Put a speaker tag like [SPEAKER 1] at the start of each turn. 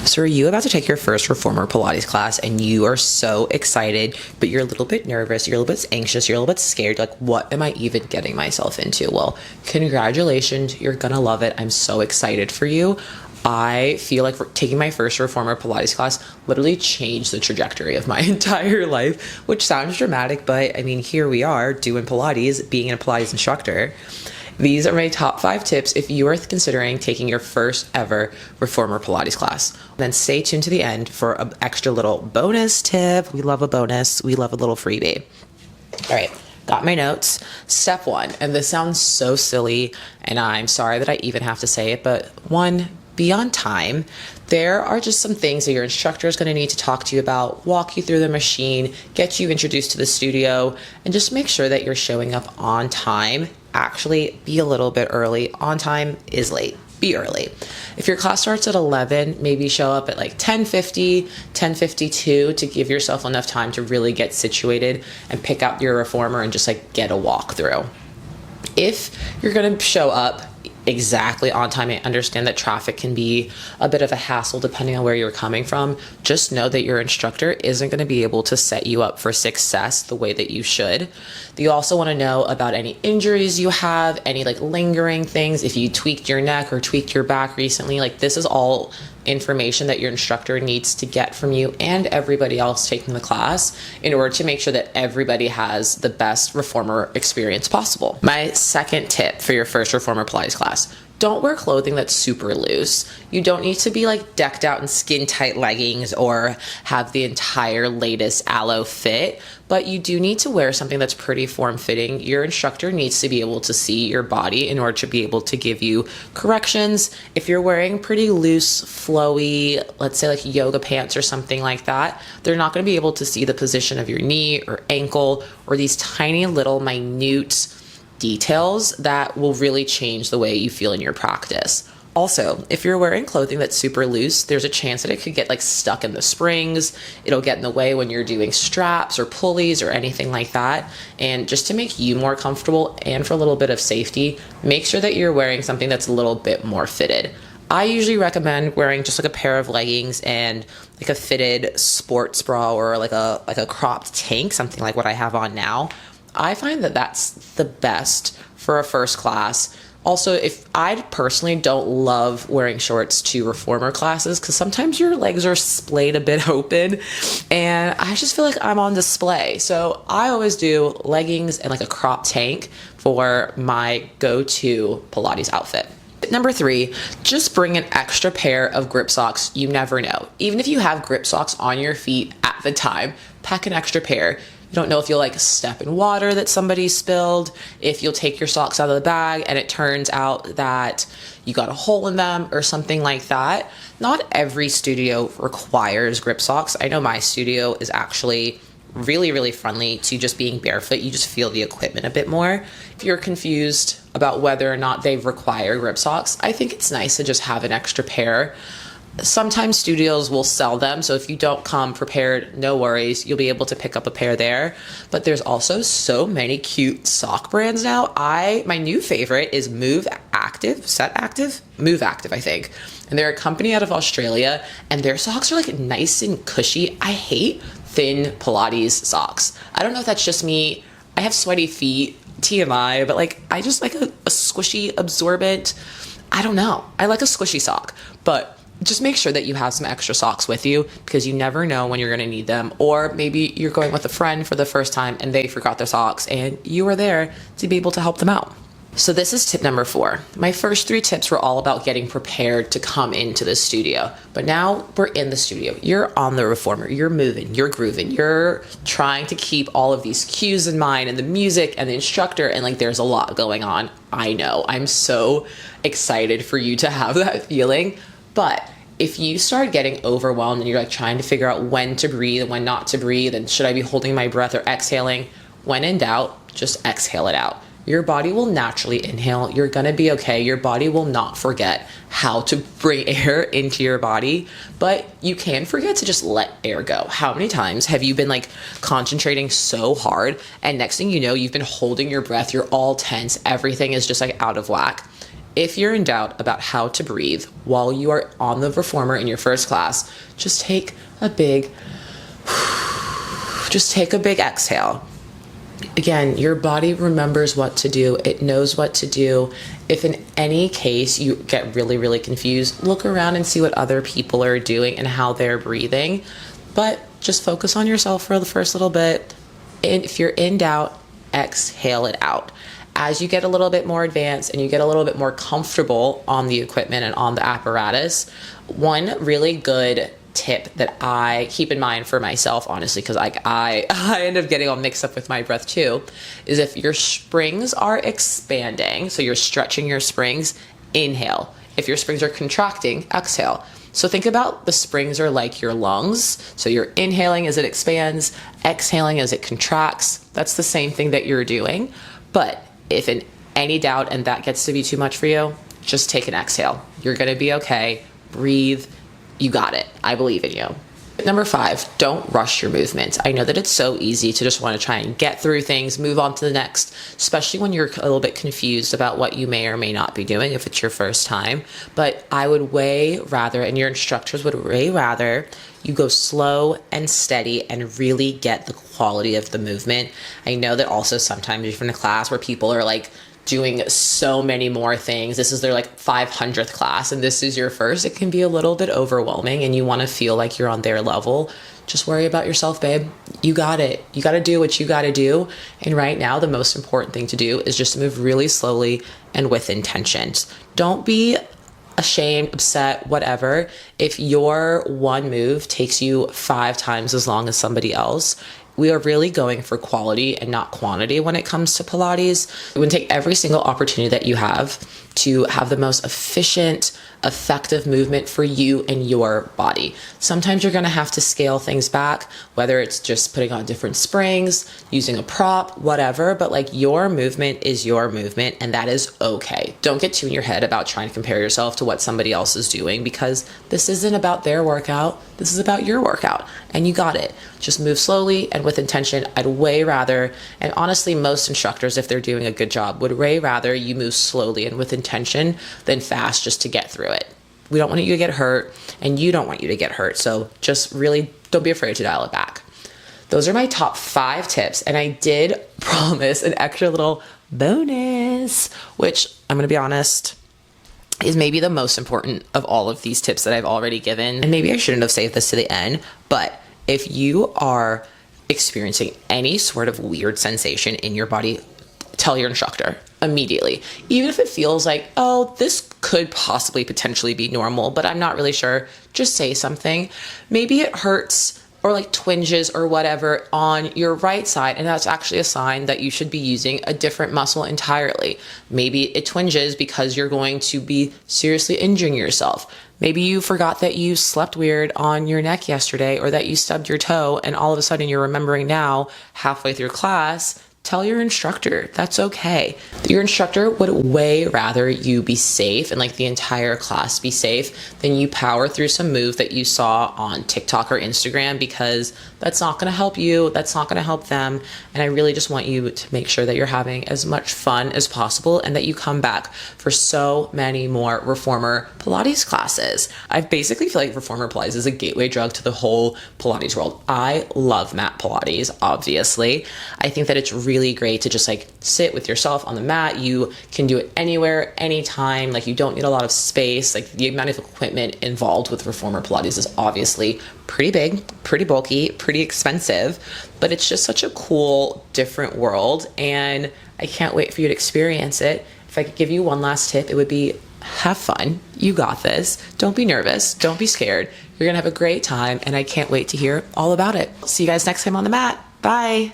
[SPEAKER 1] So are you about to take your first reformer Pilates class and you are so excited, but you're a little bit nervous, you're a little bit anxious, you're a little bit scared, like what am I even getting myself into? Well, congratulations, you're gonna love it. I'm so excited for you. I feel like taking my first reformer Pilates class literally changed the trajectory of my entire life, which sounds dramatic, but I mean, here we are doing Pilates, being a Pilates instructor. These are my top 5 tips if you are considering taking your first ever reformer Pilates class. Then stay tuned to the end for an extra little bonus tip. We love a bonus. We love a little freebie. All right, got my notes. Step 1, and this sounds so silly, and I'm sorry that I even have to say it, but 1, be on time. There are just some things that your instructor is going to need to talk to you about, walk you through the machine, get you introduced to the studio, and just make sure that you're showing up on time. Actually, be a little bit early. On time is late. Be early. If your class starts at 11, maybe show up at like 10:50, 10:52 to give yourself enough time to really get situated and pick out your reformer and just like get a walkthrough. If you're going to show up exactly on time, I understand that traffic can be a bit of a hassle depending on where you're coming from. Just know that your instructor isn't going to be able to set you up for success the way that you should. You also want to know about any injuries you have, any like lingering things, if you tweaked your neck or tweaked your back recently. Like this is all information that your instructor needs to get from you and everybody else taking the class in order to make sure that everybody has the best reformer experience possible. My second tip for your first reformer Pilates class: don't wear clothing that's super loose. You don't need to be like decked out in skin tight leggings or have the entire latest aloe fit, but you do need to wear something that's pretty form fitting. Your instructor needs to be able to see your body in order to be able to give you corrections. If you're wearing pretty loose, flowy, let's say like yoga pants or something like that, they're not going to be able to see the position of your knee or ankle or these tiny little minute details that will really change the way you feel in your practice. Also, if you're wearing clothing that's super loose, there's a chance that it could get like stuck in the springs. It'll get in the way when you're doing straps or pulleys or anything like that. And just to make you more comfortable and for a little bit of safety, make sure that you're wearing something that's a little bit more fitted. I usually recommend wearing just like a pair of leggings and like a fitted sports bra or like a cropped tank, something like what I have on now. I find that that's the best for a first class. Also, if I personally don't love wearing shorts to reformer classes because sometimes your legs are splayed a bit open and I just feel like I'm on display. So I always do leggings and like a crop tank for my go-to Pilates outfit. Number 3, just bring an extra pair of grip socks. You never know. Even if you have grip socks on your feet at the time, pack an extra pair. You don't know if you'll like step in water that somebody spilled, if you'll take your socks out of the bag and it turns out that you got a hole in them or something like that. Not every studio requires grip socks. I know my studio is actually really, really friendly to just being barefoot. You just feel the equipment a bit more. If you're confused about whether or not they require grip socks, I think it's nice to just have an extra pair. Sometimes studios will sell them, so if you don't come prepared, no worries, you'll be able to pick up a pair there. But there's also so many cute sock brands now. My new favorite is Move Active, I think. And they're a company out of Australia, and their socks are like nice and cushy. I hate thin Pilates socks. I don't know if that's just me. I have sweaty feet, TMI, but like I just like a squishy, absorbent, I don't know. I like a squishy sock, but just make sure that you have some extra socks with you because you never know when you're going to need them. Or maybe you're going with a friend for the first time and they forgot their socks and you were there to be able to help them out. So this is tip number 4. My first 3 tips were all about getting prepared to come into the studio. But now we're in the studio. You're on the reformer. You're moving. You're grooving. You're trying to keep all of these cues in mind and the music and the instructor. And like there's a lot going on. I know. I'm so excited for you to have that feeling. But if you start getting overwhelmed and you're like trying to figure out when to breathe and when not to breathe, and should I be holding my breath or exhaling, when in doubt, just exhale it out. Your body will naturally inhale. You're gonna be okay. Your body will not forget how to bring air into your body, but you can forget to just let air go. How many times have you been like concentrating so hard and next thing you know, you've been holding your breath, you're all tense, everything is just like out of whack. if you're in doubt about how to breathe while you are on the reformer in your first class, just take a big exhale. Again, your body remembers what to do. It knows what to do. If in any case you get really, really confused, look around and see what other people are doing and how they're breathing. But just focus on yourself for the first little bit. And if you're in doubt, exhale it out. As you get a little bit more advanced and you get a little bit more comfortable on the equipment and on the apparatus, one really good tip that I keep in mind for myself, honestly, because I end up getting all mixed up with my breath too, is if your springs are expanding, so you're stretching your springs, inhale. If your springs are contracting, exhale. So think about the springs are like your lungs. So you're inhaling as it expands, exhaling as it contracts. That's the same thing that you're doing. But if in any doubt and that gets to be too much for you, just take an exhale. You're going to be okay. Breathe. You got it. I believe in you. Number 5, don't rush your movements. I know that it's so easy to just want to try and get through things, move on to the next, especially when you're a little bit confused about what you may or may not be doing if it's your first time. But I would way rather, and your instructors would way rather, you go slow and steady and really get the quality of the movement. I know that also sometimes you're in a class where people are like doing so many more things. This is their like 500th class and this is your first. It can be a little bit overwhelming and you want to feel like you're on their level. Just worry about yourself, babe. You got it. You got to do what you got to do. And right now, the most important thing to do is just to move really slowly and with intentions. Don't be ashamed, upset, whatever. If your one move takes you 5 times as long as somebody else, we are really going for quality and not quantity when it comes to Pilates. We would take every single opportunity that you have to have the most efficient, effective movement for you and your body. Sometimes you're gonna have to scale things back, whether it's just putting on different springs, using a prop, whatever, but like your movement is your movement and that is okay. Don't get too in your head about trying to compare yourself to what somebody else is doing because this isn't about their workout, this is about your workout and you got it. Just move slowly and with intention. I'd way rather, and honestly most instructors, if they're doing a good job, would way rather you move slowly and with intention than fast just to get through it. We don't want you to get hurt and you don't want you to get hurt. So just really don't be afraid to dial it back. Those are my top 5 tips. And I did promise an extra little bonus, which I'm going to be honest, is maybe the most important of all of these tips that I've already given. And maybe I shouldn't have saved this to the end, but if you are experiencing any sort of weird sensation in your body, tell your instructor immediately. Even if it feels like, oh, this could possibly potentially be normal, but I'm not really sure, just say something. Maybe it hurts or like twinges or whatever on your right side, and that's actually a sign that you should be using a different muscle entirely. Maybe it twinges because you're going to be seriously injuring yourself. Maybe you forgot that you slept weird on your neck yesterday or that you stubbed your toe and all of a sudden you're remembering now halfway through class. Tell your instructor. That's okay. Your instructor would way rather you be safe and like the entire class be safe than you power through some move that you saw on TikTok or Instagram, because that's not going to help you. That's not going to help them. And I really just want you to make sure that you're having as much fun as possible and that you come back for so many more reformer Pilates classes. I basically feel like reformer Pilates is a gateway drug to the whole Pilates world. I love mat Pilates, obviously. I think that it's really great to just like sit with yourself on the mat. You can do it anywhere, anytime. Like you don't need a lot of space. Like the amount of equipment involved with reformer Pilates is obviously pretty big, pretty bulky, pretty expensive, but it's just such a cool, different world. And I can't wait for you to experience it. If I could give you one last tip, it would be have fun. You got this. Don't be nervous. Don't be scared. You're going to have a great time. And I can't wait to hear all about it. See you guys next time on the mat. Bye.